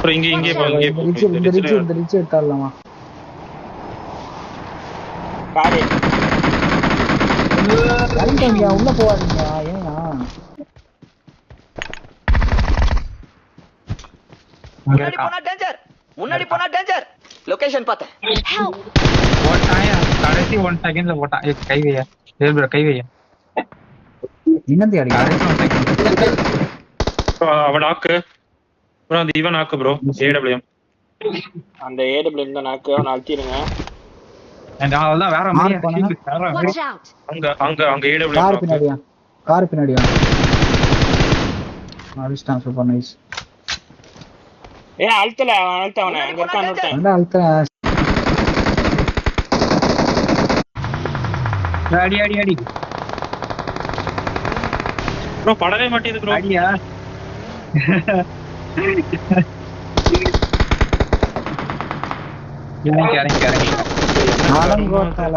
Bro இங்கே போ இந்த ரிட்ஜ் எடுத்தாடலாமா? காரு இறங்கிட்டீங்க, உள்ள போவாதீங்க. ஏன்னா முன்னாடி போனா டேஞ்சர். லொகேஷன் பார்த்தேன். போட்டாயா கடைசி 1 செகண்ட்ல போட்டான். கை வையா கை வையா. என்னது அடி கடைசி 1 செகண்ட் அவன் நாக்கு ப்ரோ. அந்த இவன் நாக்கு ப்ரோ. ஏடபிள்யூஎம் அந்த ஏடபிள்யூஎம் தான் நாக்கு. அவனை அழுத்திடுங்க. அவ்வளவுதான். வேற மார்க் பண்ணுங்க. அங்க ஏடபிள்யூஎம் கார் பின்னாடியா அடிச்சிட்டான். Super nice. அழுத்தல அவனை அங்க இருக்கான். நல்லா அழுத்த. அடி ப்ரோ. படவே மாட்டேங்குது ப்ரோ. அடியா இறங்கி ஆலங்கோட்டால